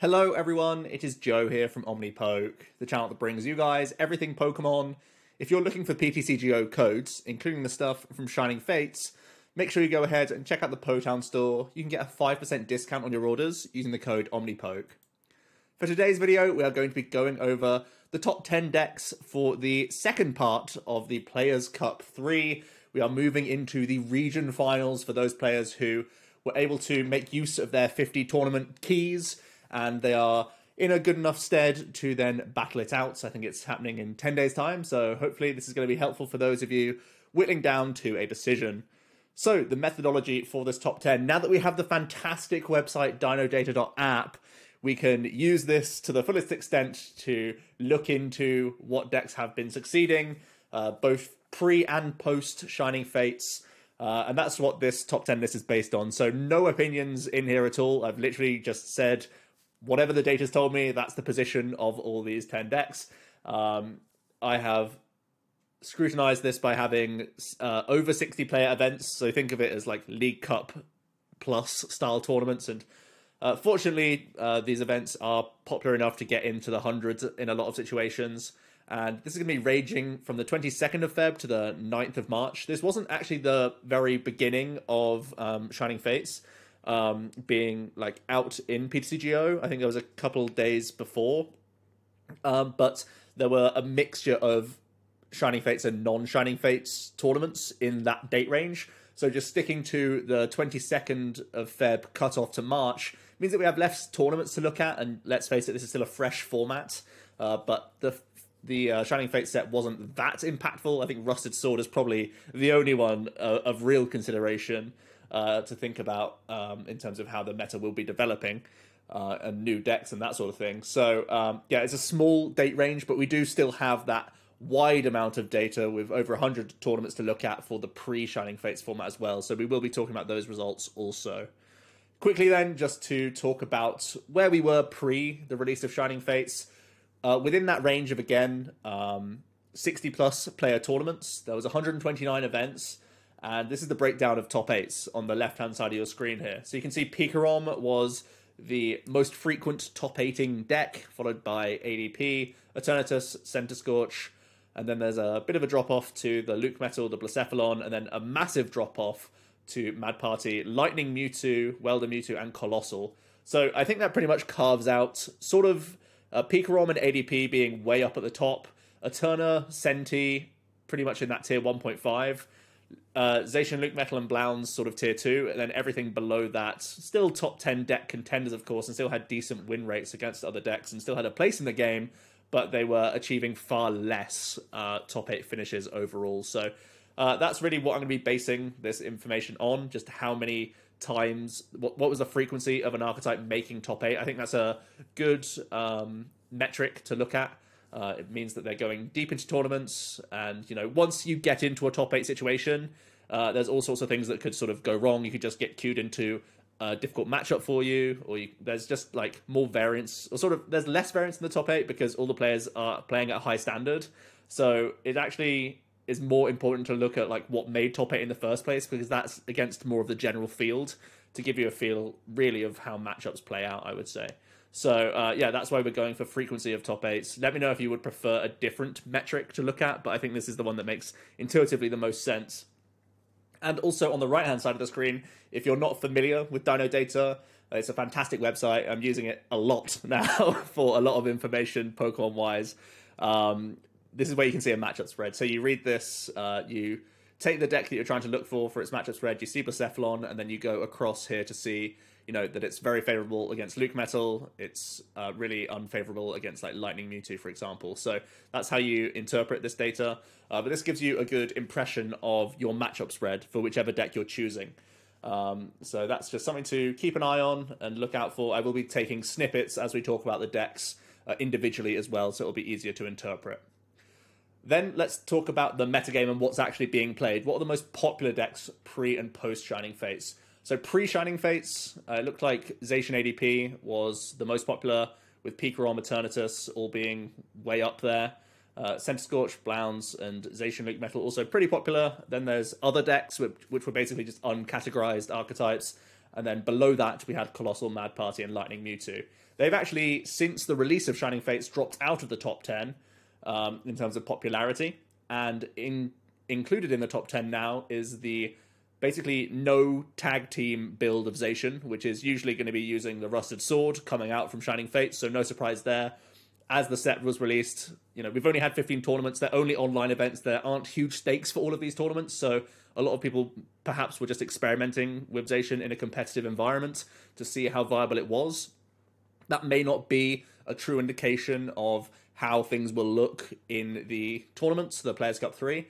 Hello everyone, it is Joe here from OmniPoke, the channel that brings you guys everything Pokemon. If you're looking for PTCGO codes, including the stuff from Shining Fates, make sure you go ahead and check out the Potown store. You can get a 5% discount on your orders using the code OmniPoke. For today's video, we are going to be going over the top 10 decks for the second part of the Players' Cup 3. We are moving into the region finals for those players who were able to make use of their 50 tournament keys, and they are in a good enough stead to then battle it out. So I think it's happening in 10 days' time, so hopefully this is going to be helpful for those of you whittling down to a decision. So the methodology for this top 10, now that we have the fantastic website dinodata.app, we can use this to the fullest extent to look into what decks have been succeeding, both pre and post Shining Fates, and that's what this top 10 list is based on. So no opinions in here at all. I've literally just said whatever the data's told me, that's the position of all these 10 decks. I have scrutinized this by having over 60 player events, so think of it as like League Cup plus style tournaments, and fortunately these events are popular enough to get into the hundreds in a lot of situations. And this is going to be raging from the 22nd of Feb to the 9th of March. This wasn't actually the very beginning of Shining Fates being like out in PTCGO. I think there was a couple days before, but there were a mixture of Shining Fates and non-Shining Fates tournaments in that date range. So just sticking to the 22nd of Feb cutoff to March means that we have less tournaments to look at, and let's face it, this is still a fresh format, but the Shining Fates set wasn't that impactful. I think Rusted Sword is probably the only one of real consideration to think about in terms of how the meta will be developing and new decks and that sort of thing. So yeah, it's a small date range, but we do still have that wide amount of data with over 100 tournaments to look at for the pre-Shining Fates format as well. So we will be talking about those results also. Quickly then, just to talk about where we were pre the release of Shining Fates. Within that range of, again, 60 plus player tournaments, there was 129 events. And this is the breakdown of top 8s on the left-hand side of your screen here. So you can see Pikarom was the most frequent top 8ing deck, followed by ADP, Eternatus, Centiskorch, and then there's a bit of a drop-off to the Luke Metal, the Blacephalon, and then a massive drop-off to Mad Party, Lightning Mewtwo, Welder Mewtwo, and Colossal. So I think that pretty much carves out sort of Pikarom and ADP being way up at the top, Eterna, Senti, pretty much in that tier 1.5, Zacian, Luke Metal, and Blounds sort of tier 2, and then everything below that, still top 10 deck contenders, of course, and still had decent win rates against other decks, and still had a place in the game, but they were achieving far less top 8 finishes overall. So that's really what I'm going to be basing this information on, just how many times, what was the frequency of an archetype making top 8. I think that's a good metric to look at. It means that they're going deep into tournaments, and you know, once you get into a top 8 situation, there's all sorts of things that could sort of go wrong. You could just get queued into a difficult matchup for you, or there's just like more variance, or sort of there's less variance in the top 8 because all the players are playing at a high standard. So it actually is more important to look at like what made top 8 in the first place, because that's against more of the general field to give you a feel really of how matchups play out, I would say. So yeah, that's why we're going for frequency of top 8s. Let me know if you would prefer a different metric to look at, but I think this is the one that makes intuitively the most sense. And also on the right-hand side of the screen, if you're not familiar with Dino Data, it's a fantastic website. I'm using it a lot now for a lot of information Pokemon-wise. This is where you can see a matchup spread. So you read this, you take the deck that you're trying to look for its matchup spread, you see Blacephalon, and then you go across here to see, you know, that it's very favorable against Luke Metal. It's really unfavorable against like Lightning Mewtwo, for example. So that's how you interpret this data. But this gives you a good impression of your matchup spread for whichever deck you're choosing. So that's just something to keep an eye on and look out for. I will be taking snippets as we talk about the decks individually as well, so it'll be easier to interpret. Then let's talk about the metagame and what's actually being played. What are the most popular decks pre and post Shining Fates? So pre-Shining Fates, it looked like Zacian ADP was the most popular, with Pikarom, Eternatus all being way up there. Centiskorch, Blounds, and Zacian Luke Metal also pretty popular. Then there's other decks which were basically just uncategorized archetypes. And then below that, we had Colossal, Mad Party, and Lightning Mewtwo. They've actually, since the release of Shining Fates, dropped out of the top 10 in terms of popularity. And included in the top 10 now is the basically no tag team build of Zacian, which is usually going to be using the Rusted Sword coming out from Shining Fates, so no surprise there. As the set was released, we've only had 15 tournaments. They're only online events. There aren't huge stakes for all of these tournaments, so a lot of people perhaps were just experimenting with Zacian in a competitive environment to see how viable it was. That may not be a true indication of how things will look in the tournaments, the Players' Cup 3,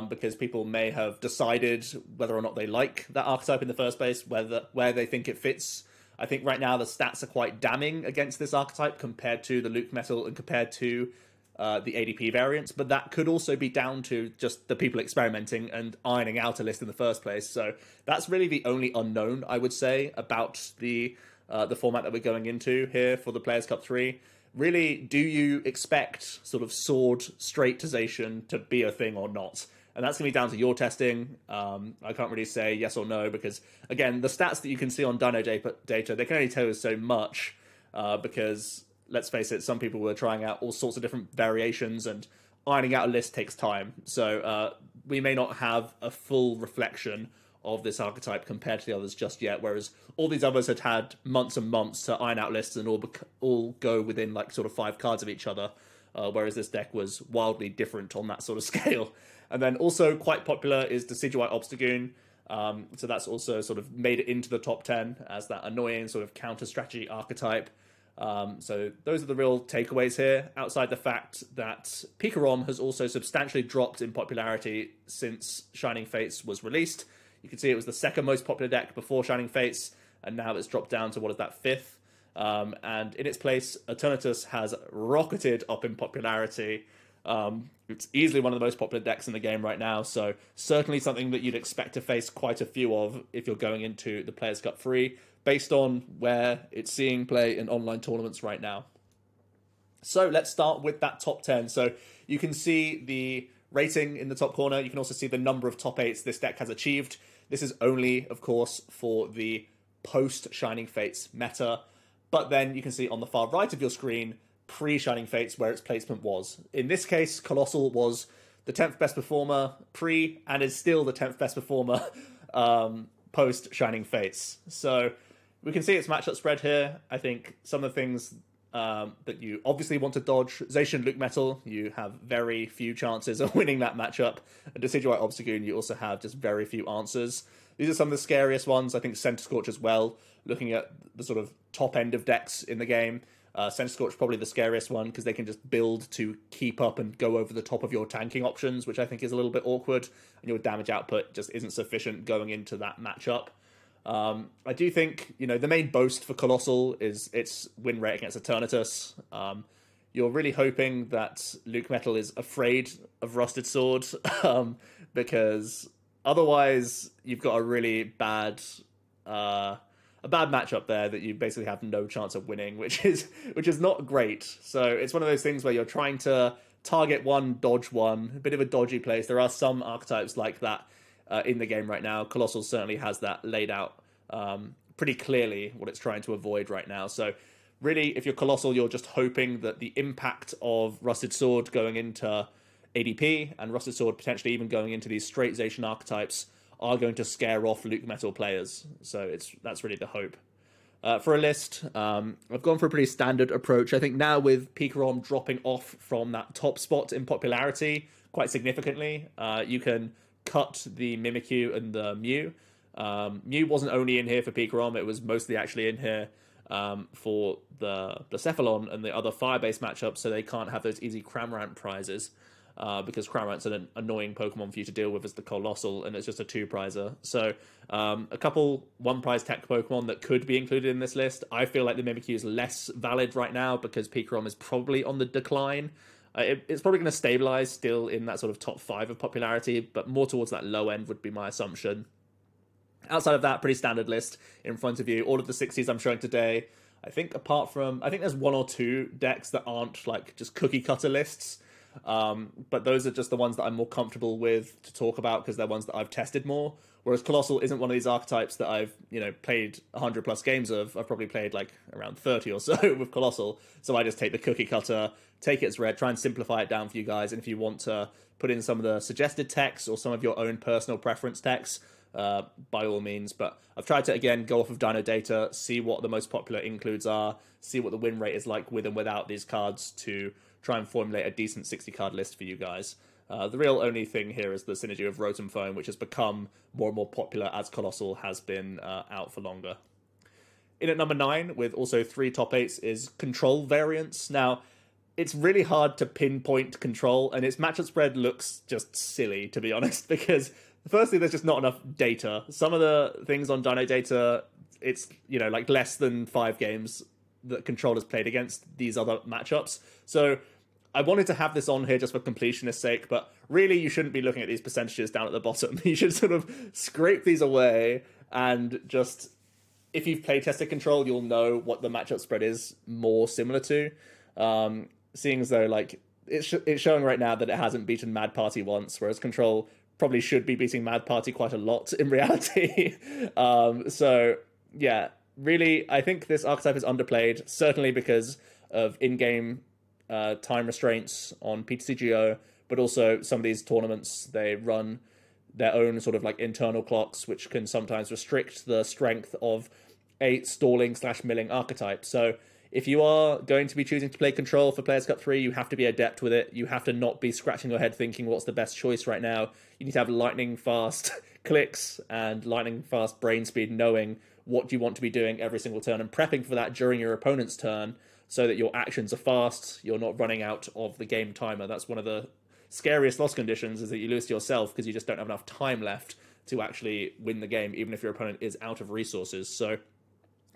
because people may have decided whether or not they like that archetype in the first place, where they think it fits. I think right now the stats are quite damning against this archetype compared to the Luke Metal and compared to the ADP variants, but that could also be down to just the people experimenting and ironing out a list in the first place. So that's really the only unknown, I would say, about the format that we're going into here for the Players' Cup 3. Really, do you expect sort of sword straightisation to be a thing or not? And that's going to be down to your testing. I can't really say yes or no because, again, the stats that you can see on Dino data, they can only tell you so much because, let's face it, some people were trying out all sorts of different variations and ironing out a list takes time. So we may not have a full reflection of this archetype compared to the others just yet, whereas all these others had months and months to iron out lists and all go within like sort of 5 cards of each other, whereas this deck was wildly different on that sort of scale. And then also quite popular is Decidueye Obstagoon. So that's also sort of made it into the top 10 as that annoying sort of counter-strategy archetype. So those are the real takeaways here, outside the fact that Pikarom has also substantially dropped in popularity since Shining Fates was released. You can see it was the second most popular deck before Shining Fates, and now it's dropped down to, what is that, 5th? And in its place, Eternatus has rocketed up in popularity. It's easily one of the most popular decks in the game right now, so certainly something that you'd expect to face quite a few of if you're going into the Players' Cup 3, based on where it's seeing play in online tournaments right now. So let's start with that top 10. So you can see the rating in the top corner. You can also see the number of top 8s this deck has achieved. This is only, of course, for the post-Shining Fates meta, but then you can see on the far right of your screen pre-Shining Fates where its placement was. In this case, Colossal was the 10th best performer pre and is still the 10th best performer post-Shining Fates. So we can see its matchup spread here. I think some of the things that you obviously want to dodge, Zacian Luke Metal, you have very few chances of winning that matchup. And Decidueye Obstagoon, you also have just very few answers. These are some of the scariest ones. I think Center Scorch as well, looking at the sort of top end of decks in the game. Center Scorch probably the scariest one because they can just build to keep up and go over the top of your tanking options, which I think is a little bit awkward, and your damage output just isn't sufficient going into that matchup. I do think, the main boast for Colossal is its win rate against Eternatus. You're really hoping that Luke Metal is afraid of Rusted Sword, because otherwise you've got a really bad matchup there that you basically have no chance of winning, which is not great. So it's one of those things where you're trying to target one, dodge one, a bit of a dodgy place. There are some archetypes like that in the game right now. Colossal certainly has that laid out pretty clearly what it's trying to avoid right now. So really, if you're Colossal, you're just hoping that the impact of Rusted Sword going into ADP and Rusted Sword potentially even going into these straight Zacian archetypes are going to scare off Luke Metal players. So that's really the hope. For a list, I've gone for a pretty standard approach. I think now with Pikarom dropping off from that top spot in popularity quite significantly, you can cut the Mimikyu and the Mew. Mew wasn't only in here for Pikarom, it was mostly actually in here for the Blacephalon and the other fire-based matchups, so they can't have those easy Cramorant prizes, because Cramorant's an annoying Pokemon for you to deal with as the Colossal, and it's just a 2-prizer. So a couple 1-prize tech Pokemon that could be included in this list. I feel like the Mimikyu is less valid right now because Pikarom is probably on the decline. It's probably going to stabilize still in that sort of top 5 of popularity, but more towards that low end would be my assumption. Outside of that, pretty standard list in front of you. All of the 60s I'm showing today. I think there's 1 or 2 decks that aren't like just cookie cutter lists. But those are just the ones that I'm more comfortable with to talk about because they're ones that I've tested more. Whereas Colossal isn't one of these archetypes that I've, played 100 plus games of. I've probably played like around 30 or so with Colossal. So I just take the cookie cutter, take it as read, try and simplify it down for you guys. And if you want to put in some of the suggested text or some of your own personal preference text, by all means. But I've tried to, again, go off of Dino data, see what the most popular includes are, see what the win rate is like with and without these cards to try and formulate a decent 60-card list for you guys. The real only thing here is the synergy of Rotom Phone, which has become more and more popular as Colossal has been out for longer. In at number 9, with also 3 top 8s, is Control variants. Now, it's really hard to pinpoint Control, and its matchup spread looks just silly, to be honest, because firstly, there's just not enough data. Some of the things on Dino data, it's, like less than 5 games that Control has played against these other matchups. So I wanted to have this on here just for completionist's sake, but really you shouldn't be looking at these percentages down at the bottom. You should sort of scrape these away and just, if you've play tested Control, you'll know what the matchup spread is more similar to. Seeing as though, like, it's showing right now that it hasn't beaten Mad Party once, whereas Control probably should be beating Mad Party quite a lot in reality. So, yeah, really, I think this archetype is underplayed, certainly because of in-game time restraints on PTCGO, but also some of these tournaments, they run their own sort of like internal clocks, which can sometimes restrict the strength of a stalling/milling archetype. So if you are going to be choosing to play Control for Players' Cup 3, you have to be adept with it. You have to not be scratching your head thinking what's the best choice right now. You need to have lightning fast clicks and lightning fast brain speed, knowing what you want to be doing every single turn and prepping for that during your opponent's turn so that your actions are fast, you're not running out of the game timer. That's one of the scariest loss conditions, is that you lose to yourself because you just don't have enough time left to actually win the game, even if your opponent is out of resources. So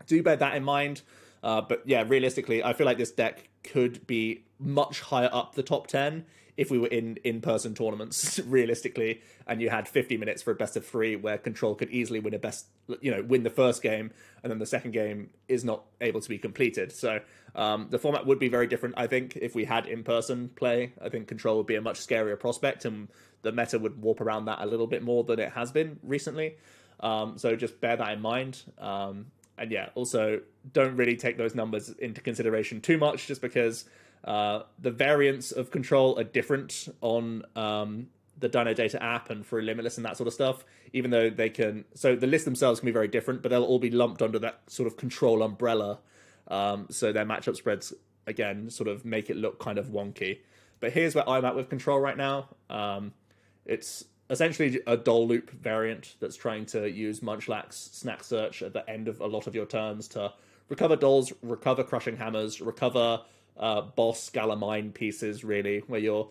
do bear that in mind. But yeah, realistically, I feel like this deck could be much higher up the top 10 if we were in-person tournaments, realistically, and you had 50 minutes for a best of 3 where Control could easily win win the first game, and then the second game is not able to be completed. So the format would be very different, I think, if we had in-person play. I think Control would be a much scarier prospect, and the meta would warp around that a little bit more than it has been recently. So just bear that in mind. And yeah, also don't really take those numbers into consideration too much, just because the variants of Control are different on the Dino Data app and for Limitless and that sort of stuff, even though they can... So the lists themselves can be very different, but they'll all be lumped under that sort of Control umbrella. So their matchup spreads, again, sort of make it look kind of wonky. But here's where I'm at with Control right now. It's essentially a Doll Loop variant that's trying to use Munchlax's Snack Search at the end of a lot of your turns to recover dolls, recover Crushing Hammers, recover boss Galamine pieces, really, where your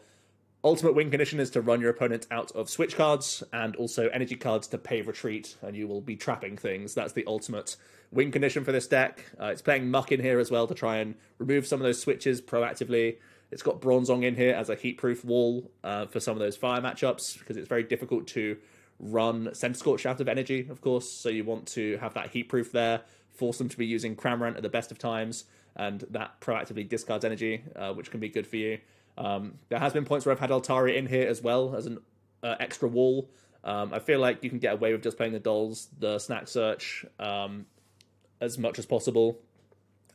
ultimate win condition is to run your opponent out of switch cards and also energy cards to pay retreat, and you will be trapping things. That's the ultimate win condition for this deck. It's playing Muck in here as well to try and remove some of those switches proactively. It's got Bronzong in here as a heat-proof wall for some of those fire matchups, because it's very difficult to run Center Scorch out of energy, of course, so you want to have that heat-proof there, force them to be using Cramorant at the best of times, and that proactively discards energy, which can be good for you. There has been points where I've had Altari in here as well as an extra wall. I feel like you can get away with just playing the dolls, the Snack Search, as much as possible,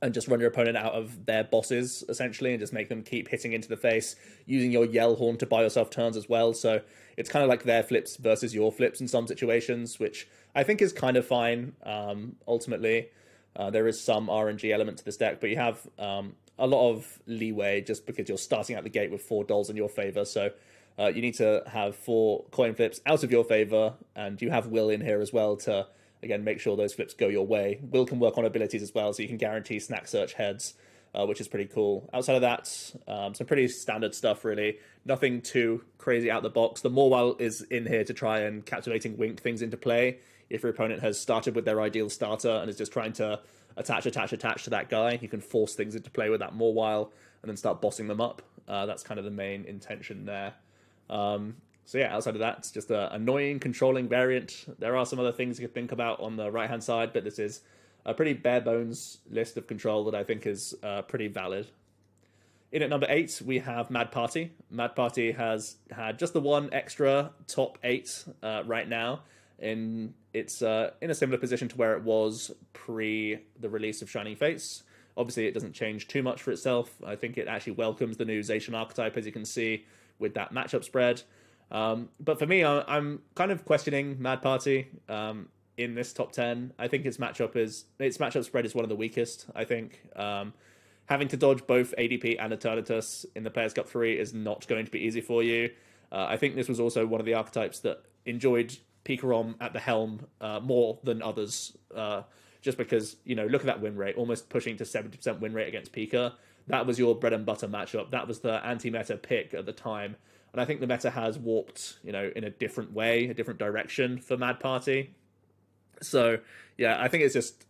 and just run your opponent out of their bosses, essentially, and just make them keep hitting into the face, using your Yell Horn to buy yourself turns as well. So it's kind of like their flips versus your flips in some situations, which I think is kind of fine, ultimately. There is some RNG element to this deck, but you have a lot of leeway just because you're starting out the gate with 4 dolls in your favor. So you need to have 4 coin flips out of your favor, and you have Will in here as well to, again, make sure those flips go your way. Will can work on abilities as well, so you can guarantee Snack Search heads, which is pretty cool. Outside of that, some pretty standard stuff, really. Nothing too crazy out the box. The Morwell is in here to try and Captivating Wink things into play. If your opponent has started with their ideal starter and is just trying to attach to that guy, you can force things into play with that Morwell and then start bossing them up. That's kind of the main intention there. So yeah, outside of that, it's just an annoying controlling variant. There are some other things you could think about on the right-hand side, but this is a pretty bare-bones list of control that I think is pretty valid. In at number 8, we have Mad Party. Mad Party has had just the one extra top 8 right now. It's in a similar position to where it was pre the release of Shining Fates. Obviously, it doesn't change too much for itself. I think it actually welcomes the new Zacian archetype, as you can see, with that matchup spread. But for me, I'm kind of questioning Mad Party in this top 10. I think its matchup spread is one of the weakest, I think. Having to dodge both ADP and Eternatus in the Players' Cup 3 is not going to be easy for you. I think this was also one of the archetypes that enjoyed Pikarom at the helm more than others, just because, look at that win rate, almost pushing to 70% win rate against Pika. That was your bread and butter matchup. That was the anti-meta pick at the time. And I think the meta has warped, in a different way, a different direction for Mad Party. So, yeah, I think it's just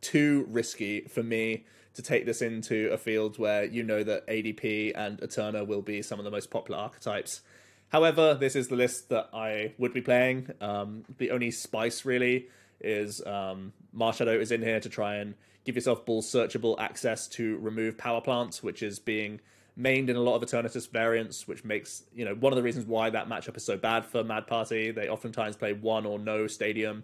too risky for me to take this into a field where that ADP and Eterna will be some of the most popular archetypes. However, this is the list that I would be playing. The only spice, really, is Marshadow is in here to try and give yourself bull searchable access to remove Power Plant, which is being mained in a lot of Eternatus variants, which makes, one of the reasons why that matchup is so bad for Mad Party. They oftentimes play one or no Stadium.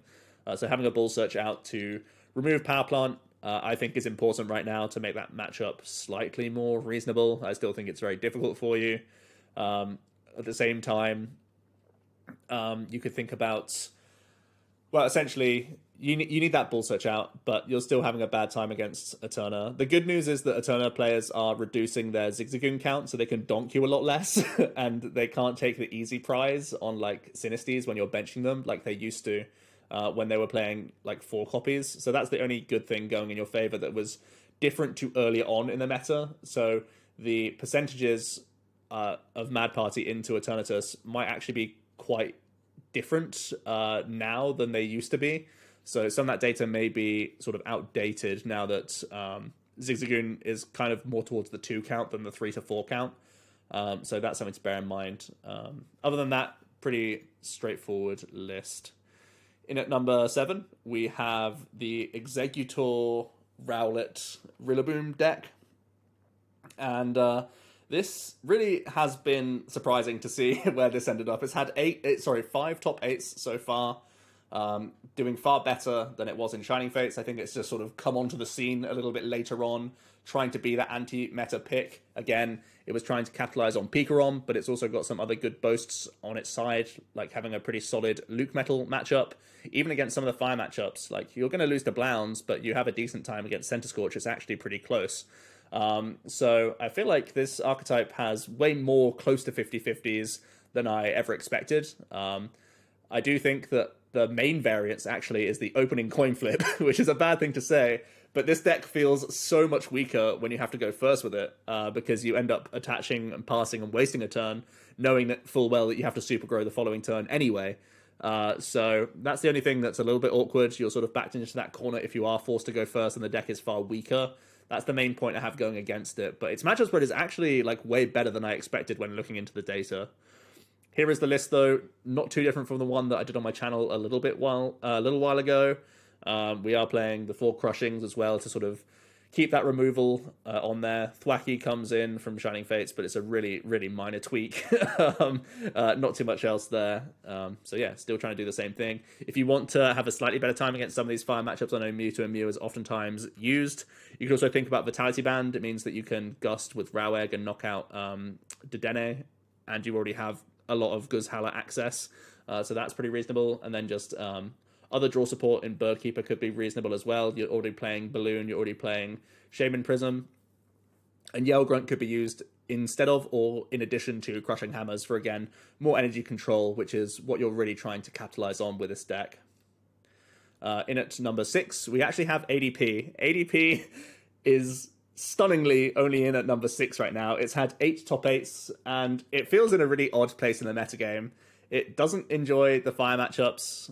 So having a bull search out to remove Power Plant, I think is important right now to make that matchup slightly more reasonable. I still think it's very difficult for you. At the same time, you could think about, well, essentially, you need that bull search out, but you're still having a bad time against Eterna. The good news is that Eterna players are reducing their Zigzagoon count, so they can donk you a lot less, and they can't take the easy prize on, Sinistes when you're benching them, like they used to when they were playing, 4 copies. So that's the only good thing going in your favor that was different to earlier on in the meta. So the percentages of Mad Party into Eternatus might actually be quite different now than they used to be. So some of that data may be sort of outdated now that Zigzagoon is kind of more towards the 2 count than the 3 to 4 count. So that's something to bear in mind. Other than that, pretty straightforward list. In at number 7, we have the Executor Rowlet Rillaboom deck. And this really has been surprising to see where this ended up. It's had 5 top 8s so far, doing far better than it was in Shining Fates. I think it's just sort of come onto the scene a little bit later on, trying to be that anti-meta pick. Again, it was trying to capitalize on Pikarom, but it's also got some other good boasts on its side, like having a pretty solid Luke Metal matchup. Even against some of the fire matchups, you're going to lose to Blounds, but you have a decent time against Centiskorch. It's actually pretty close. So I feel like this archetype has way more close to 50-50s than I ever expected. I do think that the main variance actually is the opening coin flip, which is a bad thing to say, but this deck feels so much weaker when you have to go first with it, because you end up attaching and passing and wasting a turn, knowing that full well that you have to super grow the following turn anyway. So that's the only thing that's a little bit awkward. You're sort of backed into that corner if you are forced to go first and the deck is far weaker. That's the main point I have going against it. But its matchup spread is actually way better than I expected when looking into the data. Here is the list, though, not too different from the one that I did on my channel a little while ago. We are playing the 4 Crushings as well to sort of keep that removal on there. Thwacky comes in from Shining Fates, but it's a really, really minor tweak. Not too much else there. So yeah, still trying to do the same thing. If you want to have a slightly better time against some of these fire matchups, I know Mewtwo and Mew is oftentimes used. You can also think about Vitality Band. It means that you can Gust with Rowegg and knock out Dedenne, and you already have a lot of Guzhala access. So that's pretty reasonable. And then just other draw support in Birdkeeper could be reasonable as well. You're already playing Balloon, you're already playing Shaman Prism. And Yell Grunt could be used instead of or in addition to Crushing Hammers for, again, more energy control, which is what you're really trying to capitalize on with this deck. In at number 6, we actually have ADP. ADP is stunningly only in at number 6 right now. It's had 8 top 8s, and it feels in a really odd place in the metagame. It doesn't enjoy the fire matchups,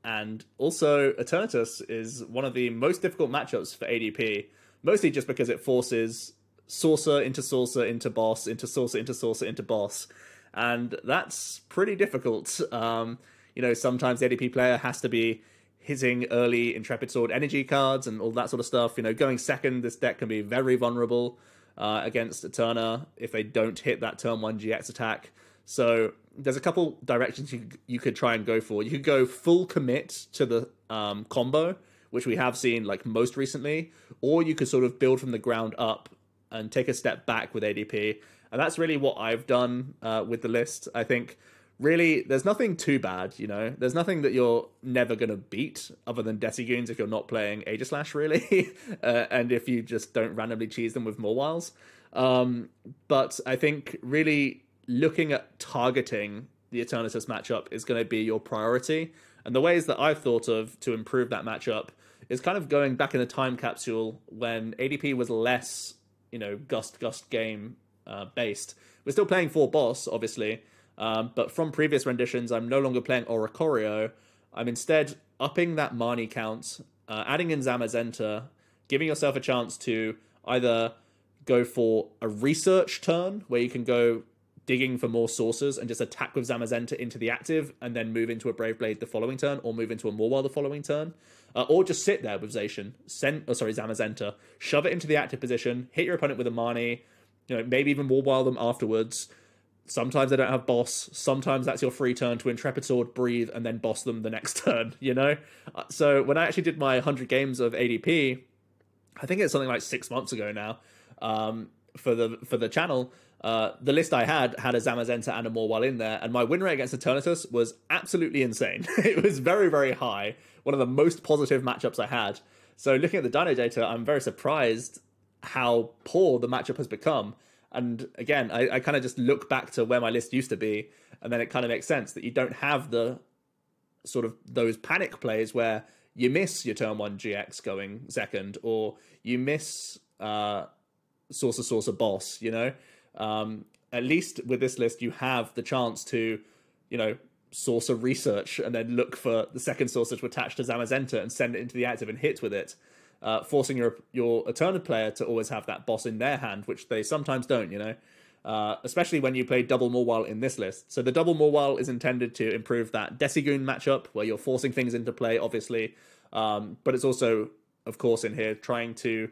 and also Eternatus is one of the most difficult matchups for ADP, mostly just because it forces Saucer into boss, into Saucer into boss, and that's pretty difficult. Sometimes the ADP player has to be hitting early Intrepid Sword energy cards and all that sort of stuff. Going second, this deck can be very vulnerable. against Eterna if they don't hit that turn 1 GX attack. So there's a couple directions you could try and go for. You could go full commit to the combo, which we have seen like most recently, or you could sort of build from the ground up and take a step back with ADP. And that's really what I've done with the list. I think really there's nothing too bad, you know. There's nothing that you're never going to beat other than Decigoons if you're not playing Aegislash, really. And if you just don't randomly cheese them with Mawwiles. But I think really looking at targeting the Eternatus matchup is going to be your priority. And the ways that I've thought of to improve that matchup is kind of going back in a time capsule when ADP was less, you know, Gust game based. We're still playing 4 boss, obviously, but from previous renditions, I'm no longer playing Oricorio. I'm instead upping that Marnie count, adding in Zamazenta, giving yourself a chance to either go for a research turn where you can go digging for more sources and just attack with Zamazenta into the active and then move into a Brave Blade the following turn, or move into a Mawile the following turn, or just sit there with Zamazenta, shove it into the active position, hit your opponent with a Marnie, you know, maybe even Mawile them afterwards. Sometimes they don't have boss. Sometimes that's your free turn to Intrepid Sword, breathe, and then boss them the next turn, you know? So when I actually did my 100 games of ADP, I think it's something like 6 months ago now, for the channel, the list I had a Zamazenta and a Mawile in there, and my win rate against Eternatus was absolutely insane. It was very, very high. One of the most positive matchups I had. So looking at the dyno data, I'm very surprised how poor the matchup has become. And again, I kind of just look back to where my list used to be, and then it kind of makes sense that you don't have the sort of those panic plays where you miss your turn 1 GX going second, or you miss Saucer boss, you know? At least with this list, you have the chance to, you know, source a research and then look for the second Saucer to attach to Zamazenta and send it into the active and hit with it. Forcing your Eterna player to always have that boss in their hand, which they sometimes don't, you know, especially when you play double Mawile in this list. So the double Mawile is intended to improve that Decigoon matchup where you're forcing things into play, obviously, but it's also, of course, in here trying to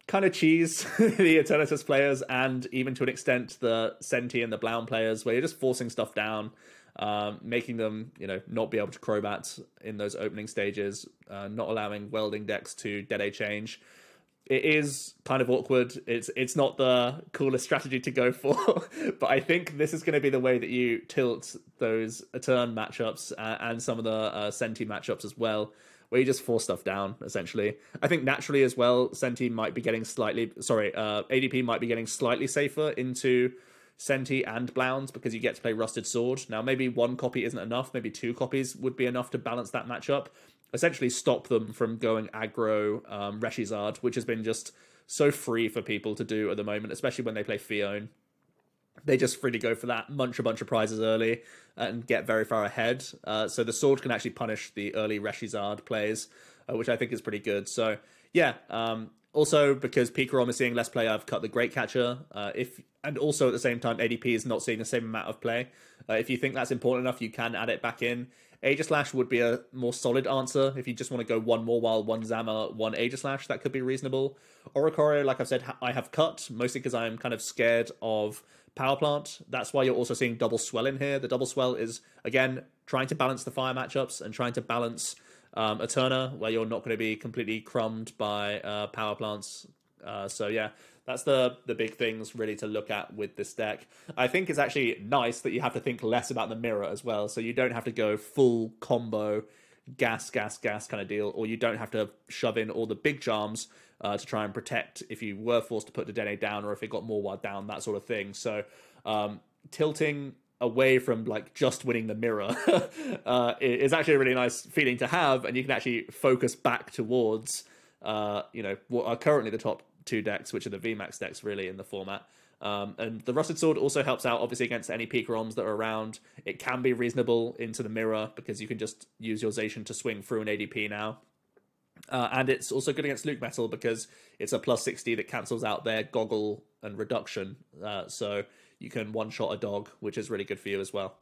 kind of cheese the Eternatus players, and even to an extent the Senti and the Blaun players, where you're just forcing stuff down, making them, you know, not be able to Crobat in those opening stages, not allowing welding decks to Dead change. It is kind of awkward. It's not the coolest strategy to go for, but I think this is going to be the way that you tilt those Etern matchups and some of the Senti matchups as well, where you just force stuff down, essentially. I think naturally as well, ADP might be getting slightly safer into Senti and Blauns because you get to play Rusted Sword. Now, maybe 1 copy isn't enough. Maybe 2 copies would be enough to balance that matchup. Essentially stop them from going aggro Reshizard, which has been just so free for people to do at the moment, especially when they play Fion. They just freely go for that, munch a bunch of prizes early, and get very far ahead. So the sword can actually punish the early Reshizard plays, which I think is pretty good. So, yeah. Also, because Pikarom is seeing less play, I've cut the Great Catcher. And also, at the same time, ADP is not seeing the same amount of play. If you think that's important enough, you can add it back in. Aegislash would be a more solid answer. If you just want to go 1 Mawile, 1 Zama, 1 Aegislash, that could be reasonable. Oricorio, like I've said, I have cut, mostly because I'm kind of scared of Power Plant. That's why you're also seeing Double Swell in here. The Double Swell is, again, trying to balance the fire matchups and trying to balance Eterna, where you're not going to be completely crumbed by Power Plants. So yeah, that's the big things really to look at with this deck. I think it's actually nice that you have to think less about the mirror as well, so you don't have to go full combo gas kind of deal, or you don't have to shove in all the big charms to try and protect if you were forced to put the Dene down, or if it got Mawile down, that sort of thing. So tilting away from like just winning the mirror is actually a really nice feeling to have, and you can actually focus back towards you know, what are currently the top 2 decks, which are the VMAX decks really in the format. And the Rusted Sword also helps out obviously against any Pikaroms that are around. It can be reasonable into the mirror because you can just use your Zacian to swing through an ADP now. And it's also good against Luke Metal because it's a plus 60 that cancels out their Goggle and Reduction. So you can one-shot a dog, which is really good for you as well.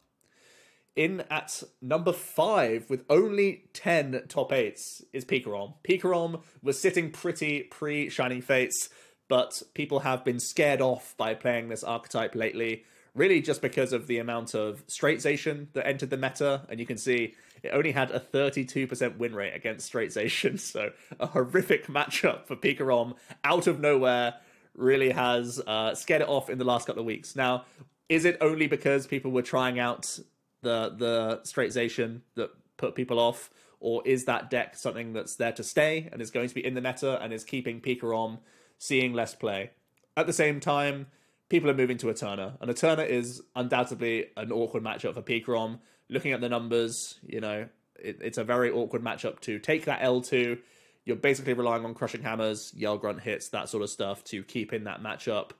In at number 5 with only 10 top 8s is Pikarom. Pikarom was sitting pretty pre-Shining Fates, but people have been scared off by playing this archetype lately, really just because of the amount of Straight-Zation that entered the meta, and you can see it only had a 32% win rate against Straight-Zation, so a horrific matchup for Pikarom out of nowhere really has scared it off in the last couple of weeks. Now, is it only because people were trying out the Straight-Zation that put people off, or is that deck something that's there to stay and is going to be in the meta and is keeping Pikarom seeing less play? At the same time, people are moving to Eterna, and Eterna is undoubtedly an awkward matchup for Pikarom. Looking at the numbers, you know, it's a very awkward matchup to take that L2. You're basically relying on Crushing Hammers, Yell Grunt hits, that sort of stuff to keep in that matchup,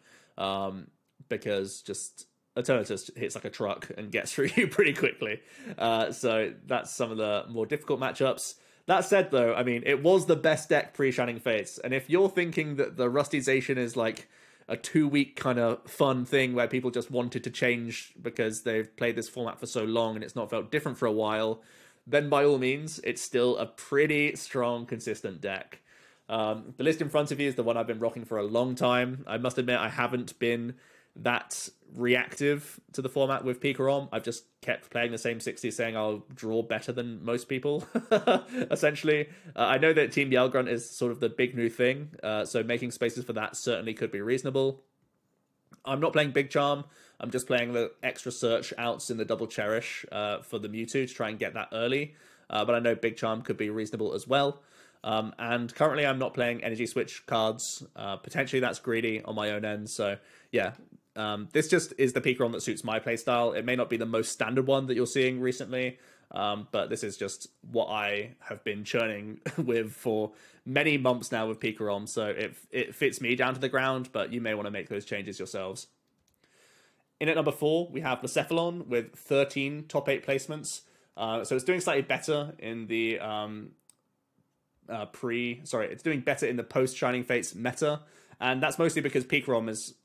because just Eterna just hits like a truck and gets through you pretty quickly. So that's some of the more difficult matchups. That said, though, I mean, it was the best deck pre-Shining Fates, and if you're thinking that the Rustization is like a 2-week kind of fun thing where people just wanted to change because they've played this format for so long and it's not felt different for a while, then by all means, it's still a pretty strong, consistent deck. The list in front of you is the one I've been rocking for a long time. I must admit, I haven't been that reactive to the format with Pikarom. I've just kept playing the same 60, saying I'll draw better than most people, essentially. I know that Team Yell Grunt is sort of the big new thing, so making spaces for that certainly could be reasonable. I'm not playing Big Charm. I'm just playing the extra search outs in the Double Cherish for the Mewtwo to try and get that early. But I know Big Charm could be reasonable as well. And currently I'm not playing Energy Switch cards. Potentially that's greedy on my own end. So yeah, this just is the Pikarom that suits my playstyle. It may not be the most standard one that you're seeing recently, but this is just what I have been churning with for many months now with Pikarom. So it fits me down to the ground, but you may want to make those changes yourselves. In at number 4, we have Blacephalon with 13 top 8 placements. So it's doing slightly better in the it's doing better in the post-Shining Fates meta, and that's mostly because Pikarom is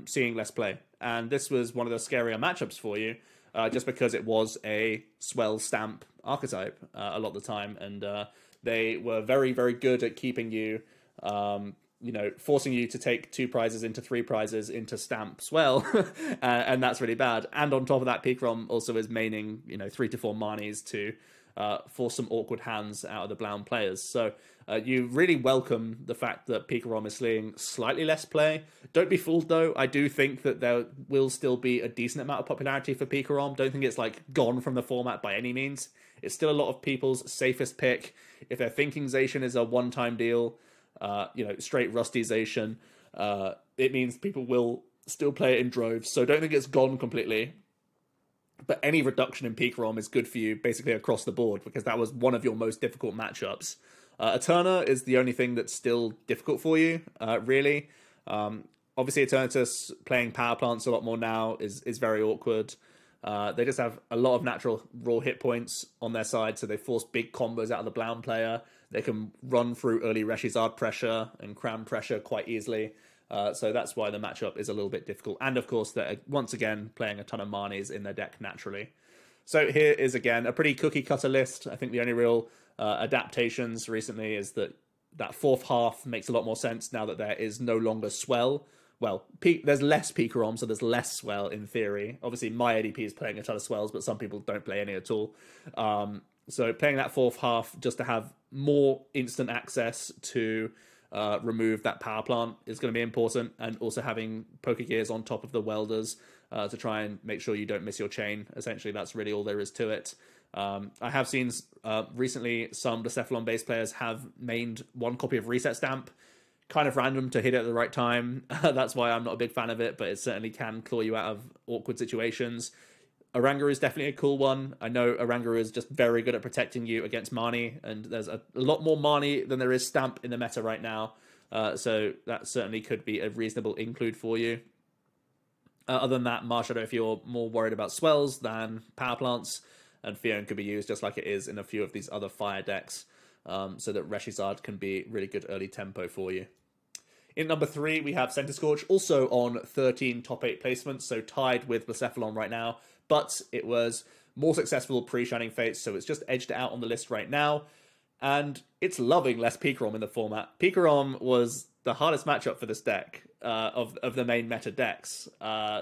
seeing less play. And this was one of the scarier matchups for you, just because it was a Swell Stamp archetype a lot of the time, and they were very, very good at keeping you, you know, forcing you to take 2 prizes into 3 prizes into Stamp Swell, and that's really bad. And on top of that, Pikarom also is maining, you know, 3 to 4 Marnies to force some awkward hands out of the Blound players. So you really welcome the fact that Pikarom is seeing slightly less play. Don't be fooled, though. I do think that there will still be a decent amount of popularity for Pikarom. Don't think it's like gone from the format by any means. It's still a lot of people's safest pick. If they're thinking Zation is a one-time deal, you know, straight Rustization, it means people will still play it in droves. So don't think it's gone completely. But any reduction in Pikarom is good for you basically across the board, because that was one of your most difficult matchups. Eterna is the only thing that's still difficult for you, really. Obviously, Eternatus playing Power Plants a lot more now is very awkward. They just have a lot of natural raw hit points on their side, so they force big combos out of the Blound player. They can run through early Reshizard pressure and cram pressure quite easily. So that's why the matchup is a little bit difficult. And of course, they're once again playing a ton of Marnies in their deck naturally. So here is again a pretty cookie cutter list. I think the only real adaptations recently is that 4th half makes a lot more sense now that there is no longer Swell. Well, there's less Pikarom, so there's less Swell in theory. Obviously, my ADP is playing a ton of Swells, but some people don't play any at all. So playing that 4th half just to have more instant access to remove that Power Plant is going to be important, and also having Pokegears on top of the Welders to try and make sure you don't miss your chain. Essentially, that's really all there is to it. I have seen recently some Blacephalon base players have mained 1 copy of Reset Stamp, kind of random to hit it at the right time. That's why I'm not a big fan of it, but it certainly can claw you out of awkward situations. Oranguru is definitely a cool one. I know Oranguru is just very good at protecting you against Marnie, and there's a lot more Marnie than there is Stamp in the meta right now. So that certainly could be a reasonable include for you. Other than that, Marshadow, if you're more worried about Swells than Power Plants, and Fion could be used just like it is in a few of these other fire decks, so that Reshizard can be really good early tempo for you. In number 3, we have Centiskorch, also on 13 top 8 placements, so tied with Blacephalon right now, but it was more successful pre-Shining Fates, so it's just edged it out on the list right now. and it's loving less Pikarom in the format. Pikarom was the hardest matchup for this deck of the main meta decks.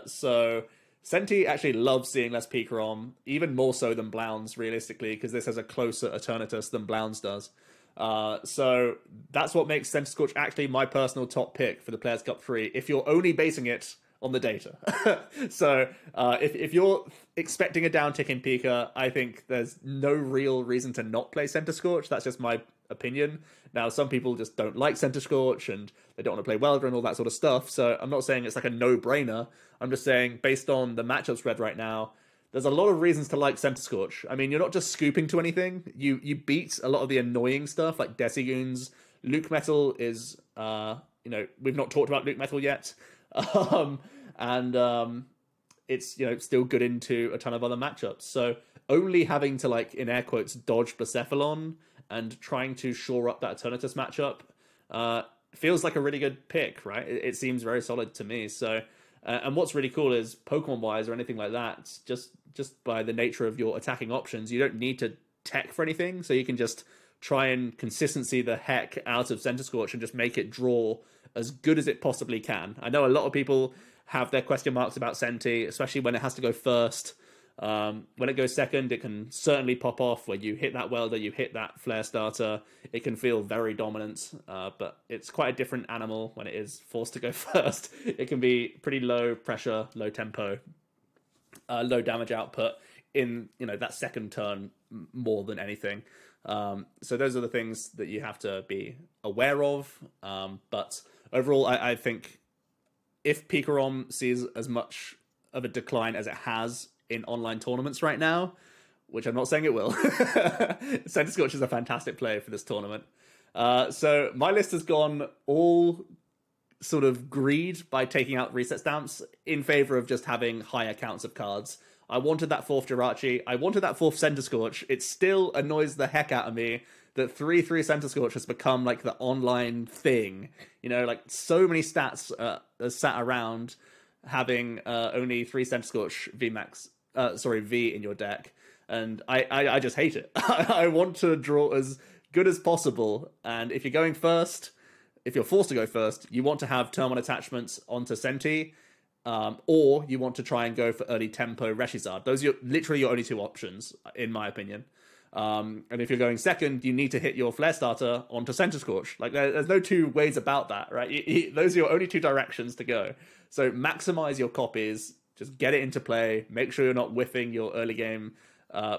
So Senti actually loves seeing less Pikarom, even more so than Blounds, realistically, because this has a closer Eternatus than Blounds does. So that's what makes Centiskorch actually my personal top pick for the Players' Cup 3, if you're only basing it on the data. So if you're expecting a downtick in Pika, I think there's no real reason to not play Centiskorch. That's just my opinion. Now, some people just don't like Centiskorch and they don't want to play Welder and all that sort of stuff. So I'm not saying it's like a no-brainer. I'm just saying, based on the matchup spread right now, there's a lot of reasons to like Centiskorch. I mean, you're not just scooping to anything. You beat a lot of the annoying stuff like Decigoons. Luke Metal is, we've not talked about Luke Metal yet. It's, still good into a ton of other matchups. So only having to, like, in air quotes, dodge Blacephalon and trying to shore up that Eternatus matchup feels like a really good pick, right? It seems very solid to me. So, and what's really cool is Pokemon-wise or anything like that, just by the nature of your attacking options, you don't need to tech for anything. So you can just try and consistency the heck out of Centiskorch and just make it draw as good as it possibly can. I know a lot of people have their question marks about Senti, especially when it has to go first. When it goes second, it can certainly pop off. When you hit that Welder, you hit that Flare Starter, it can feel very dominant, but it's quite a different animal when it is forced to go first. It can be pretty low pressure, low tempo, low damage output in that second turn more than anything. So those are the things that you have to be aware of. But overall, I think if Pikarom sees as much of a decline as it has in online tournaments right now, which I'm not saying it will, Centiskorch is a fantastic play for this tournament. So my list has gone all sort of greed by taking out reset stamps in favor of just having higher counts of cards. I wanted that fourth Jirachi. I wanted that fourth Centiskorch. It still annoys the heck out of me that 3/3 Centiskorch has become like the online thing. Like so many stats are sat around having only 3 Centiskorch V in your deck. And I just hate it. I want to draw as good as possible. And if you're going first, if you're forced to go first, you want to have turn 1 attachments onto Senti. Or you want to try and go for early tempo Reshizard. Those are literally your only two options, in my opinion. And if you're going second, you need to hit your Flare Starter onto Centiskorch. Like, there's no two ways about that, right? Those are your only two directions to go. So maximize your copies, just get it into play, make sure you're not whiffing your early game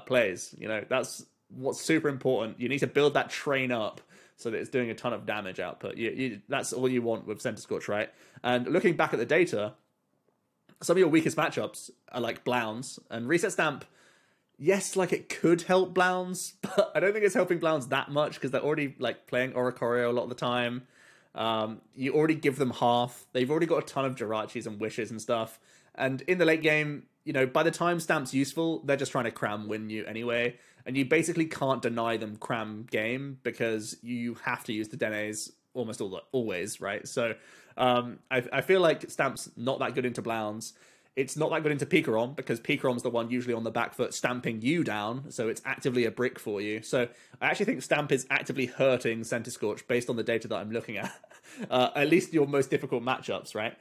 plays. That's what's super important. You need to build that train up so that it's doing a ton of damage output. That's all you want with Centiskorch, right? And looking back at the data, some of your weakest matchups are like Blounds and Reset Stamp. Yes, like it could help Blounds, but I don't think it's helping Blounds that much because they're already like playing Oricorio a lot of the time. You already give them half. They've already got a ton of Jirachis and Wishes and stuff. And in the late game, by the time Stamp's useful, they're just trying to cram win you anyway. And you basically can't deny them cram game because you have to use the Denes almost always, right? So I feel like Stamp's not that good into Blounds. It's not that good into Pikarom because Pikarom's the one usually on the back foot stamping you down, so it's actively a brick for you. So I actually think Stamp is actively hurting Centiskorch based on the data that I'm looking at least your most difficult matchups, right?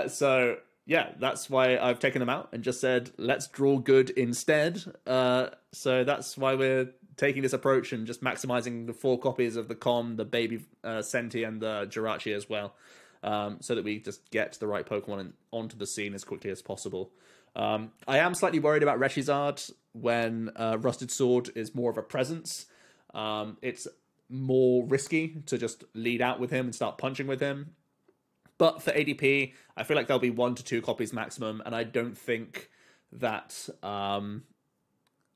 So yeah, that's why I've taken them out and just said, let's draw good instead. So that's why we're taking this approach and just maximizing the 4 copies of the Com, the Baby Senti, and the Jirachi as well. So that we just get the right Pokemon onto the scene as quickly as possible. I am slightly worried about Reshizard when Rusted Sword is more of a presence. It's more risky to just lead out with him and start punching with him. But for ADP, I feel like there'll be 1 to 2 copies maximum, and I don't think that the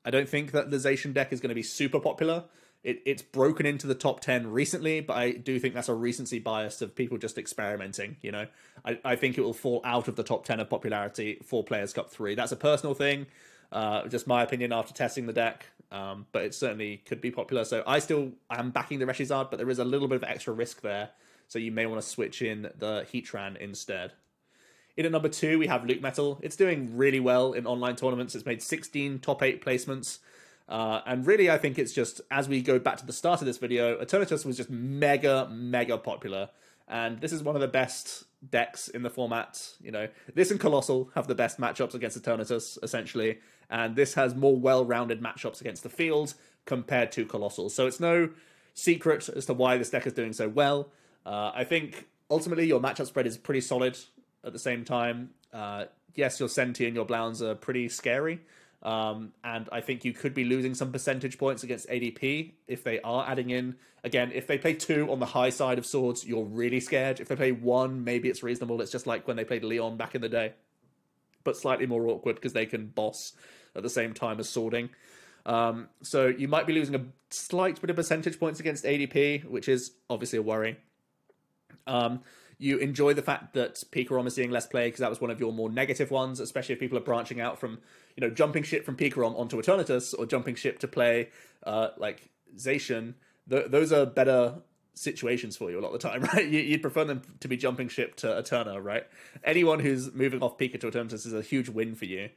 Zacian deck is going to be super popular. It's broken into the top 10 recently, but I do think that's a recency bias of people just experimenting, I think it will fall out of the top 10 of popularity for Players' Cup 3. That's a personal thing, just my opinion after testing the deck, but it certainly could be popular. So I still am backing the Reshizard, but there is a little bit of extra risk there, so you may want to switch in the Heatran instead. In at number 2, we have Luke Metal. It's doing really well in online tournaments. It's made 16 top 8 placements. And really, I think it's just, as we go back to the start of this video, Eternatus was just mega, mega popular. And this is one of the best decks in the format. You know, this and Colossal have the best matchups against Eternatus, essentially. And this has more well-rounded matchups against the field compared to Colossal. So it's no secret as to why this deck is doing so well. I think, ultimately, your matchup spread is pretty solid at the same time. Yes, your Senti and your Blounds are pretty scary. And I think you could be losing some percentage points against ADP if they are adding in. Again, if they play 2 on the high side of swords, you're really scared. If they play 1, maybe it's reasonable. It's just like when they played Leon back in the day, but slightly more awkward because they can boss at the same time as swording. So you might be losing a slight bit of percentage points against ADP, which is obviously a worry. You enjoy the fact that Pikarom is seeing less play because that was one of your more negative ones, especially if people are branching out from, you know, jumping ship from Pikarom onto Eternatus or jumping ship to play like Zacian. Those are better situations for you a lot of the time, right? You'd prefer them to be jumping ship to Eterna, right? Anyone who's moving off Pika to Eternatus is a huge win for you.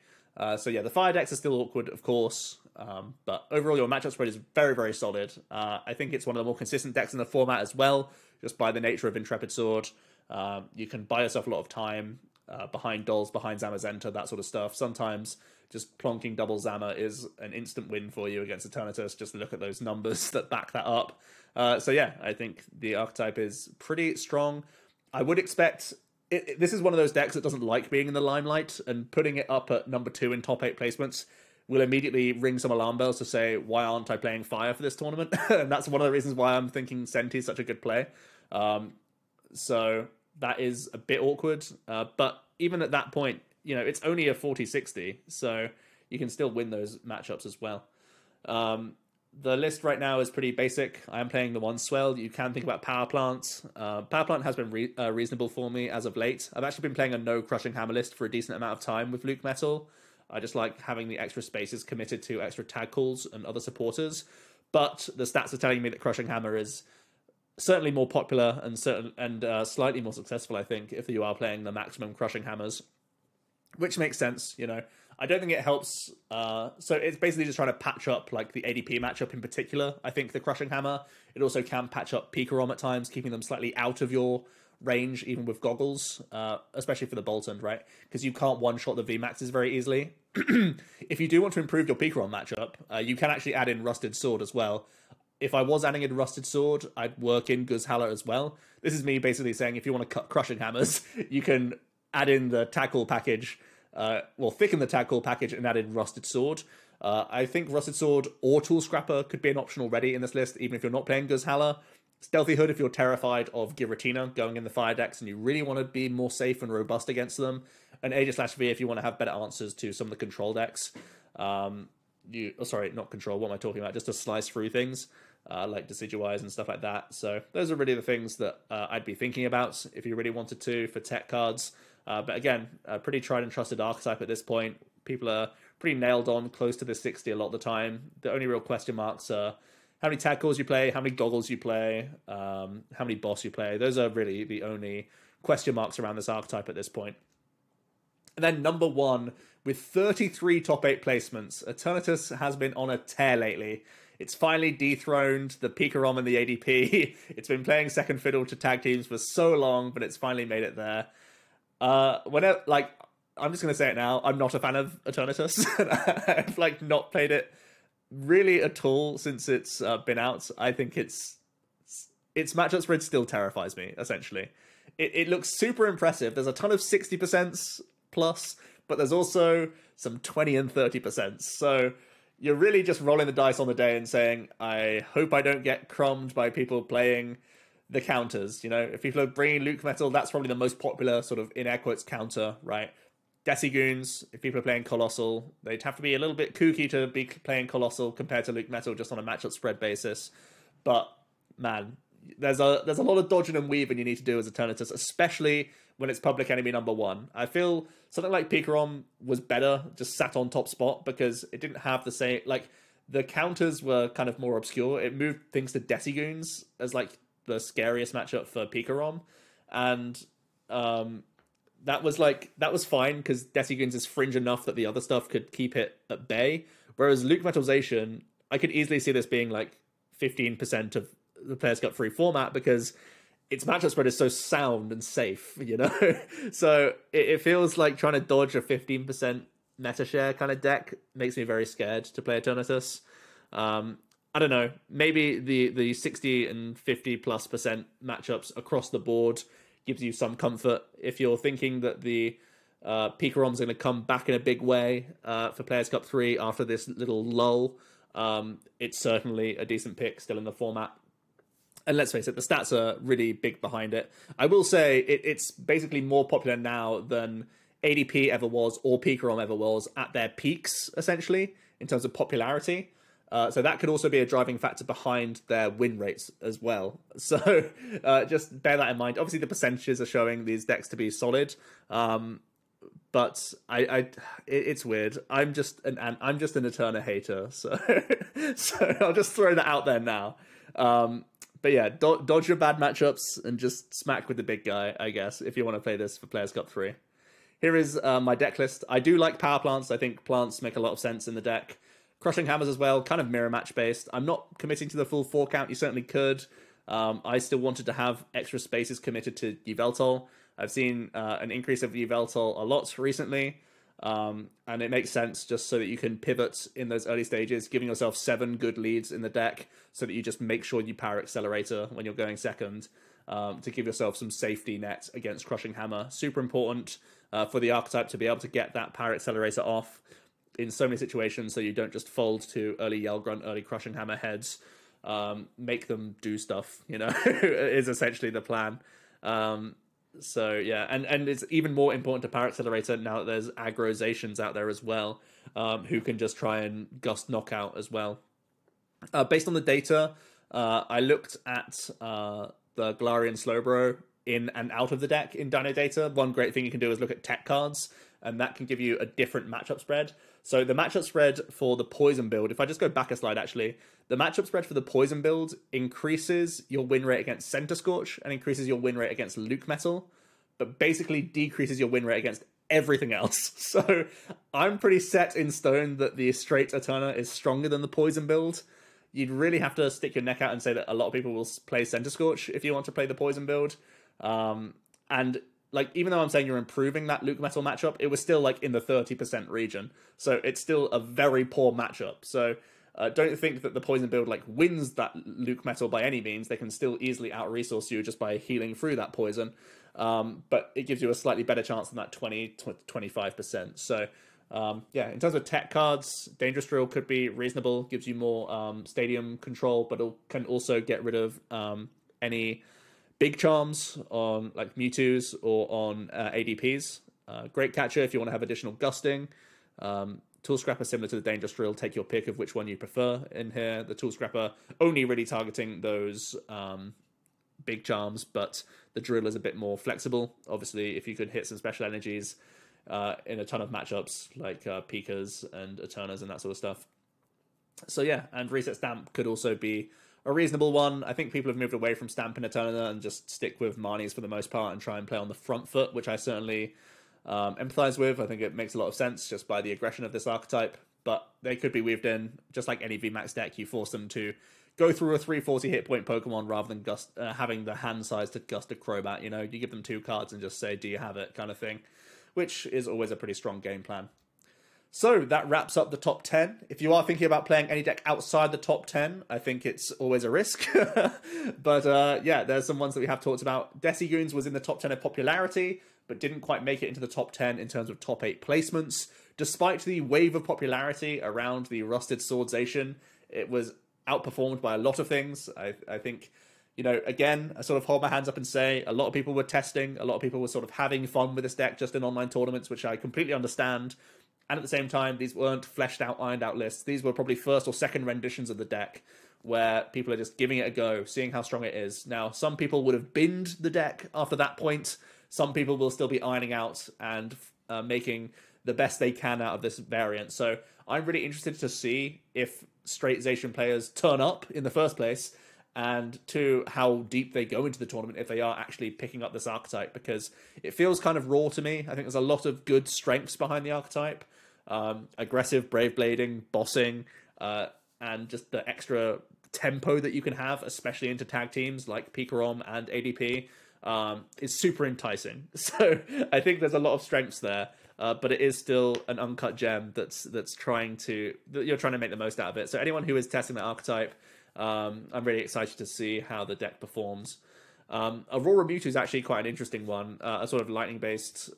So yeah, the fire decks are still awkward, of course, but overall your matchup spread is very, very solid. I think it's one of the more consistent decks in the format as well, just by the nature of Intrepid Sword. You can buy yourself a lot of time behind Dolls, behind Zamazenta, that sort of stuff. Sometimes just plonking double Zama is an instant win for you against Eternatus. Just look at those numbers that back that up. So yeah, I think the archetype is pretty strong. I would expect... This is one of those decks that doesn't like being in the limelight, and putting it up at number 2 in top 8 placements will immediately ring some alarm bells to say, why aren't I playing Fire for this tournament? And that's one of the reasons why I'm thinking Senti is such a good play. So that is a bit awkward. But even at that point, you know, it's only a 40-60, so you can still win those matchups as well. The list right now is pretty basic. I am playing the one Swell. You can think about Power Plants. Power Plant has been reasonable for me as of late. I've actually been playing a no Crushing Hammer list for a decent amount of time with Luke Metal. I just like having the extra spaces committed to extra tag calls and other supporters. But the stats are telling me that Crushing Hammer is certainly more popular and slightly more successful, I think, if you are playing the maximum Crushing Hammers, which makes sense, you know. I don't think it helps. So it's basically just trying to patch up like the ADP matchup in particular. I think the Crushing Hammer, it also can patch up Pikarom at times, keeping them slightly out of your range, even with goggles, especially for the Boltund, right? Because you can't one-shot the VMAXs very easily. If you do want to improve your Pikarom matchup, you can actually add in Rusted Sword as well. If I was adding in Rusted Sword, I'd work in Guzhala as well. This is me basically saying if you want to cut Crushing Hammers, you can add in the tackle package, thicken the tackle package and add in Rusted Sword. I think Rusted Sword or Tool Scrapper could be an option already in this list, even if you're not playing Guzhala. Stealthy Hood if you're terrified of Giratina going in the fire decks and you really want to be more safe and robust against them. And Aegis/V if you want to have better answers to some of the control decks. Sorry, not control, what am I talking about? Just to slice through things, like Decidueyes and stuff like that. So those are really the things that I'd be thinking about if you really wanted to for tech cards. But again, a pretty tried and trusted archetype at this point. People are pretty nailed on, close to the 60 a lot of the time. The only real question marks are how many tag calls you play, how many goggles you play, how many boss you play. Those are really the only question marks around this archetype at this point. And then number 1, with 33 top 8 placements, Eternatus has been on a tear lately. It's finally dethroned the Pikarom and the ADP. It's been playing second fiddle to tag teams for so long, but it's finally made it there. I'm just going to say it now, I'm not a fan of Eternatus. I've not played it really at all since it's been out. I think its matchup spread still terrifies me, essentially. It looks super impressive. There's a ton of 60% plus, but there's also some 20 and 30%. So you're really just rolling the dice on the day and saying, I hope I don't get crumbed by people playing the counters. You know, if people are bringing Luke Metal, that's probably the most popular sort of in air quotes counter, right? Decigoons, if people are playing Colossal, they'd have to be a little bit kooky to be playing Colossal compared to Luke Metal just on a matchup spread basis. But man, there's a lot of dodging and weaving you need to do as Eternatus, especially when it's public enemy number 1. I feel something like Pikarom was better, just sat on top spot, because it didn't have the same, the counters were kind of more obscure. It moved things to Decigoons as the scariest matchup for Pikarom, and that was fine because Decigoons is fringe enough that the other stuff could keep it at bay. Whereas Luke Metalization, I could easily see this being like 15% of the Players Cup 3 format, because its matchup spread is so sound and safe, you know? So it feels like trying to dodge a 15% meta share kind of deck makes me very scared to play Eternatus. I don't know, maybe the 60 and 50+% matchups across the board gives you some comfort. If you're thinking that the Picarom's going to come back in a big way for Players Cup 3 after this little lull, it's certainly a decent pick still in the format. And let's face it, the stats are really big behind it. I will say it's basically more popular now than ADP ever was or Picarom ever was at their peaks, essentially, in terms of popularity. So that could also be a driving factor behind their win rates as well. So just bear that in mind. Obviously, the percentages are showing these decks to be solid, but it's weird. I'm just an Eterna hater, so so I'll just throw that out there now. But yeah, dodge your bad matchups and just smack with the big guy, I guess, if you want to play this for Players Cup 3. Here is my deck list. I do like power plants. I think plants make a lot of sense in the deck. Crushing hammers as well, kind of mirror match based. I'm not committing to the full 4 count. You certainly could. I still wanted to have extra spaces committed to Yveltal. I've seen an increase of Yveltal a lot recently. And it makes sense just so that you can pivot in those early stages, giving yourself 7 good leads in the deck so that you just make sure you power Accelerator when you're going second, to give yourself some safety net against Crushing Hammer. Super important for the archetype to be able to get that power Accelerator off in so many situations so you don't just fold to early Yell Grunt, early Crushing Hammer heads. Make them do stuff, you know, is essentially the plan. So yeah, and it's even more important to power Accelerator now that there's aggrozations out there as well, who can just try and gust knockout as well. Based on the data, I looked at the Galarian Slowbro in and out of the deck in Dino Data. One great thing you can do is look at tech cards, and that can give you a different matchup spread. So the matchup spread for the Poison build, if I just go back a slide actually, the matchup spread for the Poison build increases your win rate against Center Scorch and increases your win rate against Luke Metal, but basically decreases your win rate against everything else. So I'm pretty set in stone that the straight Eterna is stronger than the Poison build. You'd really have to stick your neck out and say that a lot of people will play Center Scorch if you want to play the Poison build. And like, even though I'm saying you're improving that Luke Metal matchup, it was still like in the 30% region. So it's still a very poor matchup. So don't think that the Poison build like wins that Luke Metal by any means. They can still easily out-resource you just by healing through that poison. But it gives you a slightly better chance than that 20-25%. So yeah, in terms of tech cards, Dangerous Drill could be reasonable, gives you more stadium control, but it can also get rid of any big charms on like Mewtwo's or on ADPs. Great catcher if you want to have additional gusting. Tool Scrapper, similar to the Dangerous Drill, take your pick of which one you prefer in here. The Tool Scrapper only really targeting those big charms, but the Drill is a bit more flexible. Obviously, if you could hit some special energies in a ton of matchups like Pikas and Eternas and that sort of stuff. So yeah, and Reset Stamp could also be a reasonable one. I think people have moved away from Stamp and Eterna and just stick with Marnies for the most part and try and play on the front foot, which I certainly empathize with. I think it makes a lot of sense just by the aggression of this archetype, but they could be weaved in. Just like any VMAX deck, you force them to go through a 340 hit point Pokemon rather than having the hand size to gust a Crobat. You know, you give them 2 cards and just say, do you have it, kind of thing, which is always a pretty strong game plan. So that wraps up the top 10. If you are thinking about playing any deck outside the top 10, I think it's always a risk. But yeah, there's some ones that we have talked about. Decigoons was in the top 10 of popularity, but didn't quite make it into the top 10 in terms of top 8 placements. Despite the wave of popularity around the Rusted Swordsation, it was outperformed by a lot of things. I think, you know, again, I sort of hold my hands up and say a lot of people were testing, a lot of people were sort of having fun with this deck just in online tournaments, which I completely understand. And at the same time, these weren't fleshed out, ironed out lists. These were probably first or second renditions of the deck where people are just giving it a go, seeing how strong it is. Now, some people would have binned the deck after that point. Some people will still be ironing out and making the best they can out of this variant. So I'm really interested to see if straight Zacian players turn up in the first place, and to how deep they go into the tournament if they are actually picking up this archetype, because it feels kind of raw to me. I think there's a lot of good strengths behind the archetype. aggressive brave blading, bossing, and just the extra tempo that you can have, especially into tag teams like Pikarom and ADP, is super enticing. So I think there's a lot of strengths there, but it is still an uncut gem that you're trying to make the most out of it. So anyone who is testing the archetype, I'm really excited to see how the deck performs. Aurora Mewtwo is actually quite an interesting one, a sort of lightning-based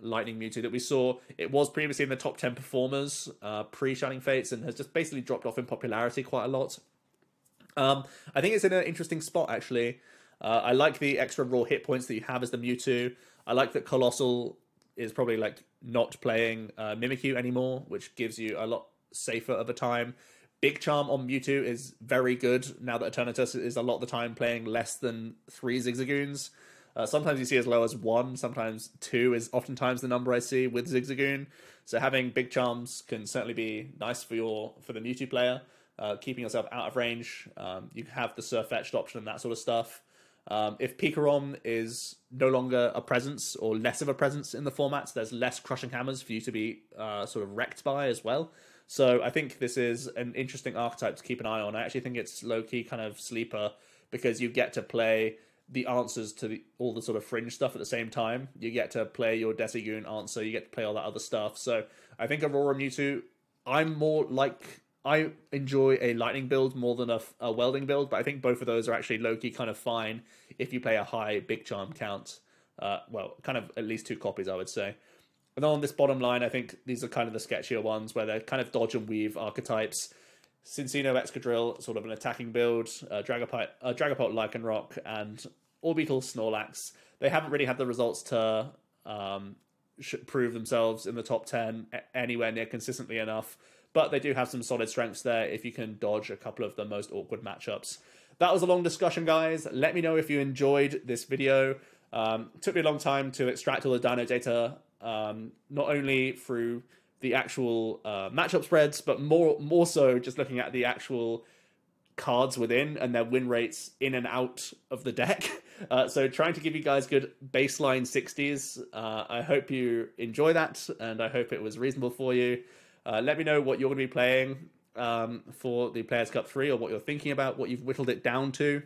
Lightning Mewtwo that we saw. It was previously in the top 10 performers pre-Shining Fates and has just basically dropped off in popularity quite a lot. I think it's in an interesting spot, actually. I like the extra raw hit points that you have as the Mewtwo. I like that Colossal is probably like not playing Mimikyu anymore, which gives you a lot safer of a time. Big Charm on Mewtwo is very good now that Eternatus is a lot of the time playing less than 3 Zigzagoons. Sometimes you see as low as 1, sometimes 2 is oftentimes the number I see with Zigzagoon. So having Big Charms can certainly be nice for the Mewtwo player, keeping yourself out of range. You have the Surf Fetched option and that sort of stuff. If Pikarom is no longer a presence or less of a presence in the formats, there's less Crushing Hammers for you to be sort of wrecked by as well. So I think this is an interesting archetype to keep an eye on. I actually think it's low-key kind of sleeper because you get to play the answers to all the sort of fringe stuff at the same time. You get to play your Decigoon answer, you get to play all that other stuff. So I think Aurora Mewtwo, I enjoy a lightning build more than a welding build, but I think both of those are actually low-key kind of fine if you play a high Big Charm count. Well, kind of at least 2 copies, I would say. And on this bottom line, I think these are kind of the sketchier ones where they're kind of dodge and weave archetypes. Cincino Excadrill, sort of an attacking build, Dragapult Lycanroc, and Orbital Snorlax. They haven't really had the results to prove themselves in the top 10 anywhere near consistently enough, but they do have some solid strengths there if you can dodge a couple of the most awkward matchups. That was a long discussion, guys. Let me know if you enjoyed this video. Took me a long time to extract all the dyno data, not only through the actual matchup spreads, but more so just looking at the actual cards within and their win rates in and out of the deck. So trying to give you guys good baseline 60s. I hope you enjoy that, and I hope it was reasonable for you. Let me know what you're going to be playing for the Players' Cup 3, or what you're thinking about, what you've whittled it down to.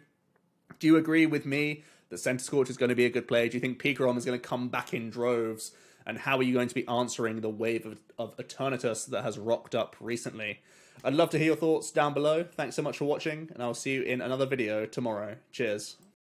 Do you agree with me that Centiskorch is going to be a good play? Do you think Pikarom is going to come back in droves? And how are you going to be answering the wave of Eternatus that has rocked up recently? I'd love to hear your thoughts down below. Thanks so much for watching, and I'll see you in another video tomorrow. Cheers.